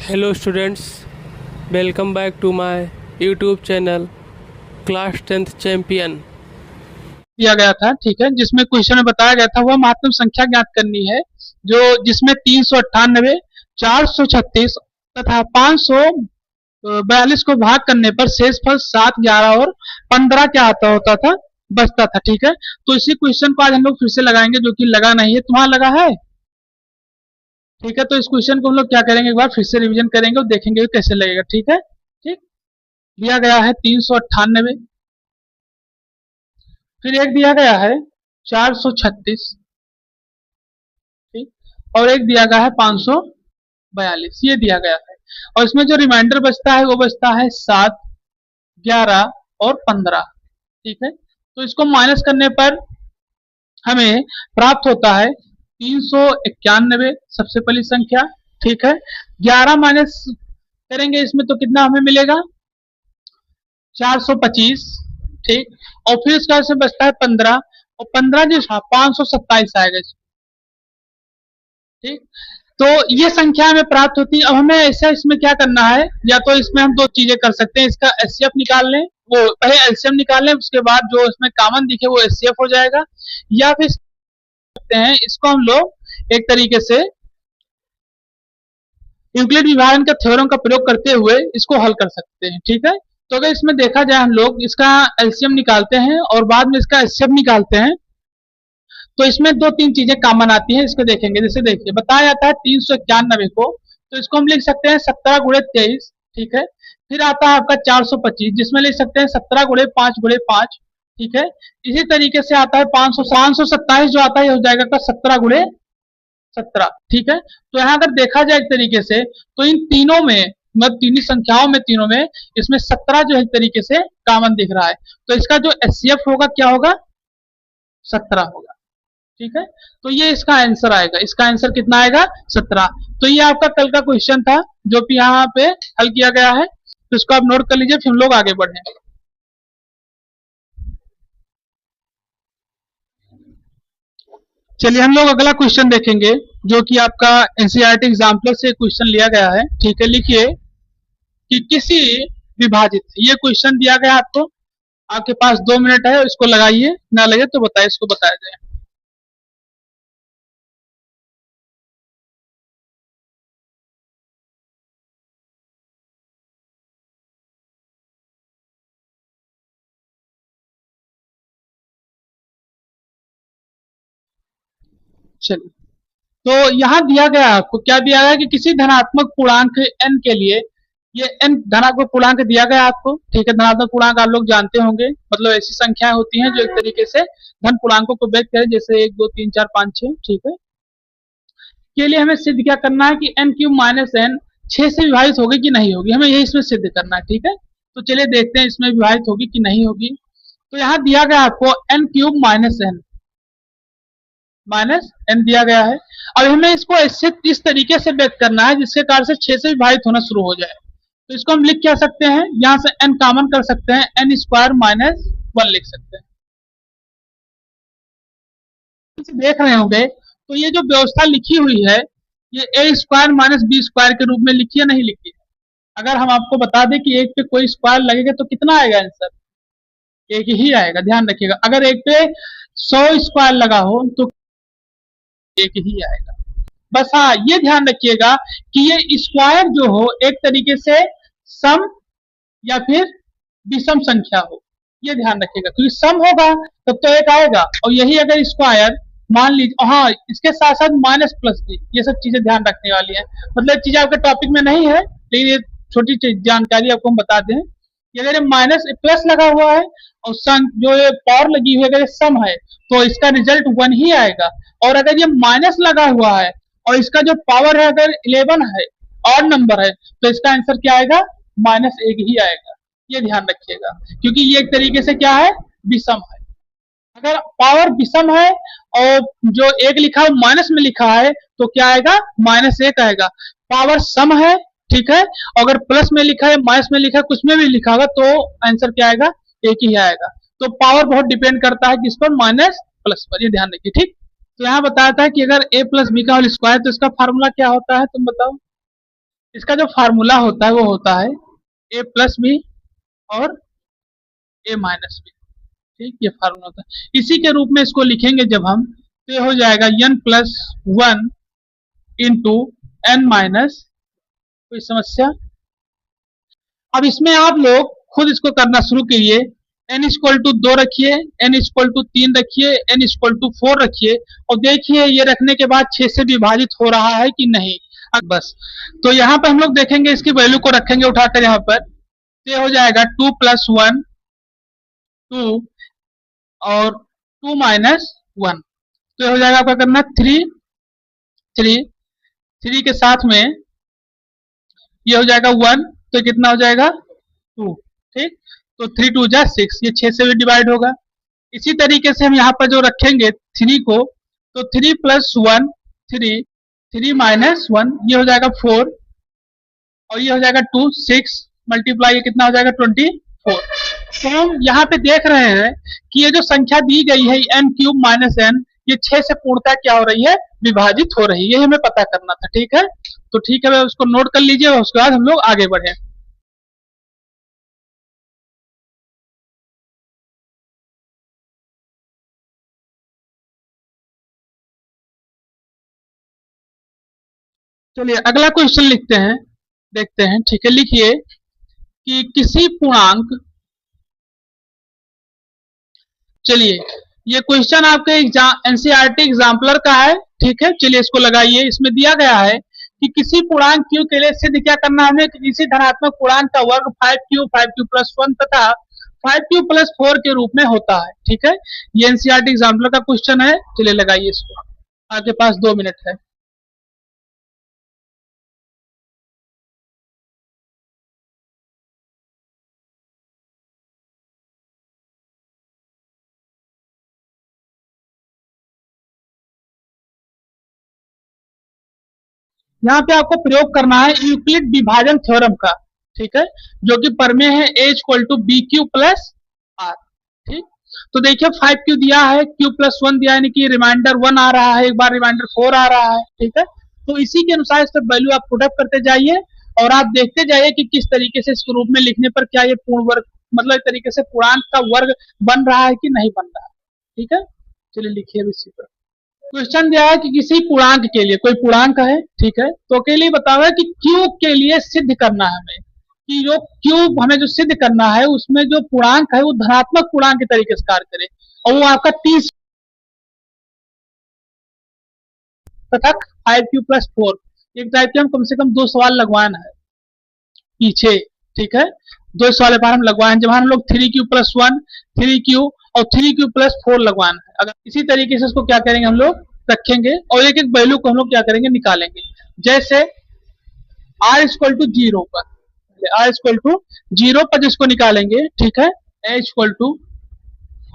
Hello students, welcome back to my YouTube channel class 10th champion. दिया गया था, ठीक है, जिसमें क्वेश्चन में बताया गया था वह महत्तम संख्या ज्ञात करनी है जो जिसमें 398, 436 तथा 542 को भाग करने पर शेषफल 7, 11 और 15 क्या आता होता था, बचता था। ठीक है, तो इसी क्वेश्चन को आज हम लोग फिर से लगाएंगे, जो कि लगा नहीं है, तुम्हारा लगा है। ठीक है, तो इस क्वेश्चन को हम लोग क्या करेंगे, एक बार फिर से रिवीजन करेंगे और देखेंगे कैसे लगेगा। ठीक है, ठीक, दिया गया है 398, फिर एक दिया गया है 436, ठीक, और एक दिया गया है 542, ये दिया गया है। और इसमें जो रिमाइंडर बचता है वो बचता है 7, 11 और 15। ठीक है, तो इसको माइनस करने पर हमें प्राप्त होता है 391, सबसे पहली संख्या। ठीक है, 11 माइनस करेंगे इसमें तो कितना हमें मिलेगा, 425। ठीक, और फिर इसका से बचता है 15, और 15 जो 527 आएगा। ठीक, तो ये संख्या हमें प्राप्त होती है। अब हमें ऐसा इसमें क्या करना है, या तो इसमें हम दो चीजें कर सकते हैं, इसका एचसीएफ निकाल लें, वो पहले एलसीएम निकाल लें, उसके बाद जो इसमें कॉमन दिखे वो एचसीएफ हो जाएगा, या फिर सकते हैं इसको हम लोग एक तरीके से यूक्लिड विभाजन का थ्योरम का प्रयोग करते हुए इसको हल कर सकते हैं। ठीक है, तो अगर इसमें देखा जाए हम लोग इसका एलसीएम निकालते हैं और बाद में इसका एचसीएफ निकालते हैं, तो इसमें दो तीन चीजें कॉमन आती हैं, इसको देखेंगे। जैसे देखिए बताया जाता है 391 को, तो इसको हम लिख सकते हैं 17 गुणे 23। ठीक है, फिर आता है आपका 425, जिसमें लिख सकते हैं 17 गुणे 5 गुणे 5। ठीक है, इसी तरीके से आता है 527 जो आता है हो जाएगा का 17 गुणे 17। ठीक है, तो यहाँ अगर देखा जाए एक तरीके से, तो इन तीनों में मतलब तीनों संख्याओं में, तीनों में इसमें 17 जो है एक तरीके से कॉमन दिख रहा है, तो इसका जो एचसीएफ होगा क्या होगा, 17 होगा। ठीक है, तो ये इसका आंसर आएगा, इसका आंसर कितना आएगा, 17। तो ये आपका कल का क्वेश्चन था जो कि यहाँ पे हल किया गया है, तो इसको आप नोट कर लीजिए, फिर हम लोग आगे बढ़े। चलिए हम लोग अगला क्वेश्चन देखेंगे, जो कि आपका एनसीईआरटी एग्जाम्पल से क्वेश्चन लिया गया है। ठीक है, लिखिए कि किसी विभाजित, ये क्वेश्चन दिया गया आपको, आपके पास 2 मिनट है, इसको लगाइए, ना लगे तो बताइए, इसको बताया जाए। चलिए, तो यहाँ दिया गया आपको, क्या दिया गया कि किसी धनात्मक पूर्णांक n के लिए, ये n धनात्मक पूर्णांक दिया गया आपको। ठीक है, धनात्मक पूर्णांक आप लोग जानते होंगे, मतलब ऐसी संख्याएं होती हैं जो एक तरीके से धन पूर्णांकों को व्यक्त करें, जैसे 1 2 3 4 5 6। ठीक है, के लिए हमें सिद्ध क्या करना है कि n क्यूब माइनस n 6 से विभाजित होगी कि नहीं होगी, हमें यही इसमें सिद्ध करना है। ठीक है, तो चलिए देखते हैं इसमें विभाजित होगी कि नहीं होगी। तो यहाँ दिया गया आपको n क्यूब माइनस n दिया गया है। अब हमें इसको ऐसे इस तरीके से व्यक्त करना है जिसके कारण से 6 से विभाजित होना शुरू हो जाए। तो इसको हम लिख क्या सकते हैं, यहाँ से n कॉमन कर सकते हैं, n स्क्वायर माइनस 1 लिख सकते हैं। देख रहे होंगे, तो ये जो व्यवस्था लिखी हुई है, ये a square minus B square के रूप में लिखी है, नहीं लिखी है। अगर हम आपको बता दें कि एक पे कोई स्क्वायर लगेगा तो कितना आएगा आंसर, एक ही आएगा, ध्यान रखिएगा। अगर एक पे 100 स्क्वायर लगा हो तो एक ही आएगा। बस हाँ, ये ध्यान रखिएगा कि ये स्क्वायर जो हो एक तरीके से सम या फिर विषम संख्या हो, ये ध्यान रखिएगा, क्योंकि सम होगा तब तो एक आएगा, और यही अगर स्क्वायर मान लीजिए, हाँ इसके साथ साथ माइनस प्लस भी, ये सब चीजें ध्यान रखने वाली है। मतलब चीजें आपके टॉपिक में नहीं है, लेकिन ये छोटी जानकारी आपको हम बता दें कि अगर ये माइनस प्लस लगा हुआ है और सम जो ये पावर लगी हुई है, अगर ये सम है तो इसका रिजल्ट 1 ही आएगा। और अगर ये माइनस लगा हुआ है और इसका जो पावर है अगर 11 है, ऑड नंबर है, तो इसका आंसर क्या आएगा, -1 ही आएगा। ये ध्यान रखिएगा, क्योंकि ये एक तरीके से क्या है, विषम है। अगर पावर विषम है और जो एक लिखा है माइनस में लिखा है तो क्या आएगा, -1 आएगा। पावर सम है, ठीक है, अगर प्लस में लिखा है, माइनस में लिखा है, कुछ में भी लिखा होगा तो आंसर क्या आएगा, एक ही आएगा। तो पावर बहुत डिपेंड करता है किस पर, माइनस प्लस पर, ये ध्यान रखिए। ठीक, तो यहाँ बताया था कि अगर a प्लस बी का होल स्क्वायर, तो इसका फार्मूला क्या होता है, तुम बताओ। इसका जो फार्मूला होता है वो होता है ए प्लस बी और ए माइनस बी। ठीक, ये फार्मूला होता है। इसी के रूप में इसको लिखेंगे जब हम, तो ये हो जाएगा n plus one into N minus, कोई समस्या? अब इसमें आप लोग खुद इसको करना शुरू कीजिए। n इक्वल टू 2 रखिए, n इक्वल टू 3 रखिए, n इक्वल टू 4 रखिए, और देखिए ये रखने के बाद 6 से विभाजित हो रहा है कि नहीं। बस, तो यहाँ पर हम लोग देखेंगे, इसकी वैल्यू को रखेंगे उठाकर यहाँ पर, तो ये हो जाएगा 2 प्लस 1 2 और 2 माइनस 1, तो ये हो जाएगा आपका करना 3 3 3 के साथ में ये हो जाएगा 1, तो कितना हो जाएगा 2। ठीक, तो 3 2 जा 6, ये 6 से भी डिवाइड होगा। इसी तरीके से हम यहाँ पर जो रखेंगे 3 को, तो 3 प्लस 1 3 3 माइनस 1, ये हो जाएगा 4, और ये हो जाएगा 2 6 मल्टीप्लाई, ये कितना हो जाएगा 24। तो हम यहाँ पे देख रहे हैं कि ये जो संख्या दी गई है n क्यूब माइनस n, ये 6 से पूर्णतः क्या हो रही है, विभाजित हो रही है। ये हमें पता करना था। ठीक है, तो ठीक है, उसको नोट कर लीजिए और उसके बाद हम लोग आगे बढ़े। चलिए अगला क्वेश्चन लिखते हैं, देखते हैं। ठीक है, लिखिए कि किसी पूर्णांक, चलिए ये क्वेश्चन आपके एनसीईआरटी एग्जाम्पलर का है। ठीक है, चलिए इसको लगाइए। इसमें दिया गया है कि किसी पूर्णांक q के लिए सिद्ध क्या करना है हमें, कि किसी धनात्मक पूर्णांक का वर्ग 5q प्लस 1 तथा 5q प्लस 4 के रूप में होता है। ठीक है, ये एनसीईआरटी एग्जाम्पलर का क्वेश्चन है। चलिए लगाइए इसको, आपके पास 2 मिनट है। यहाँ पे आपको प्रयोग करना है यूक्लिड विभाजन थ्योरम का। ठीक है, जो कि प्रमेय है a equal to B Q plus R. ठीक, तो देखिए 5q दिया है, q प्लस 1 दिया है, यानी कि रिमाइंडर 1 आ रहा है, एक बार रिमाइंडर 4 आ रहा है। ठीक है, तो इसी के अनुसार इस पर वैल्यू आप पुटअप करते जाइए और आप देखते जाइए कि किस तरीके से इसके रूप में लिखने पर क्या ये पूर्ण वर्ग, मतलब एक तरीके से पूर्णांक का वर्ग बन रहा है कि नहीं बन रहा है। ठीक है, चलिए लिखिए अब इसी पर। क्वेश्चन दिया है कि किसी पूर्णांक के लिए, कोई पूर्णांक है। ठीक है, तो के लिए बताओ है कि क्यू के लिए सिद्ध करना है हमें, कि जो क्यूब हमें जो सिद्ध करना है उसमें जो पूर्णांक है वो धनात्मक पूर्णांक के तरीके से कार्य करे, और वो आपका 30 तथा 5q प्लस 4। एक टाइप के हम कम से कम 2 सवाल लगवाना है पीछे। ठीक है, 2 सवाल पर हम लगवाए, जब हम लोग 3q प्लस 1 3q और 3q प्लस 4 लगवाना है। अगर इसी तरीके से उसको क्या करेंगे हम लोग रखेंगे, और एक एक वैल्यू को हम लोग क्या करेंगे निकालेंगे। जैसे r इक्वल टू 0 पर, r इक्वल टू 0 पर जिसको निकालेंगे। ठीक है, a इक्वल टू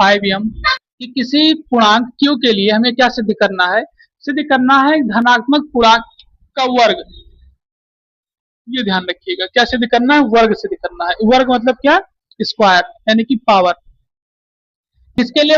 5m, कि किसी पूर्णांक q के लिए हमें क्या सिद्ध करना है, सिद्ध करना है धनात्मक पूर्णांक का वर्ग। ये ध्यान रखिएगा, क्या सिद्ध करना है, वर्ग सिद्ध करना है। वर्ग मतलब क्या, स्क्वायर, यानी कि पावर। इसके लिए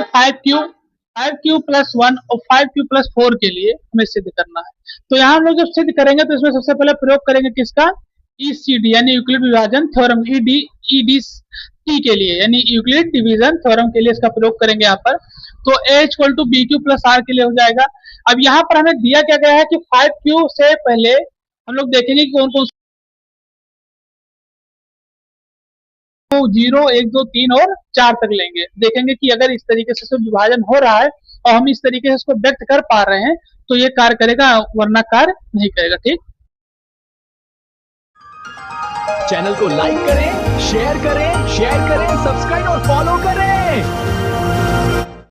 5q प्लस 1 और 5q प्लस 4 के लिए हमें सिद्ध करना है। तो यहाँ हम लोग जब सिद्ध करेंगे तो इसमें सबसे पहले प्रयोग करेंगे किसका, ईसीडी यानी यूक्लिड विभाजन थ्योरम, ईडीटी के लिए, यानी यूक्लिड डिवीजन थ्योरम के लिए इसका प्रयोग करेंगे यहाँ पर। तो a equal to B Q plus R के लिए हो जाएगा। अब यहाँ पर हमें दिया क्या गया है कि 5q से पहले हम लोग देखेंगे कि कौन कौन 0 1 2 3 और 4 तक लेंगे। देखेंगे कि अगर इस तरीके से विभाजन हो रहा है और हम इस तरीके से इसको व्यक्त कर पा रहे हैं तो ये कार्य करेगा, वरना कार्य नहीं करेगा। ठीक, चैनल को लाइक करें, शेयर करें, सब्सक्राइब और फॉलो करें।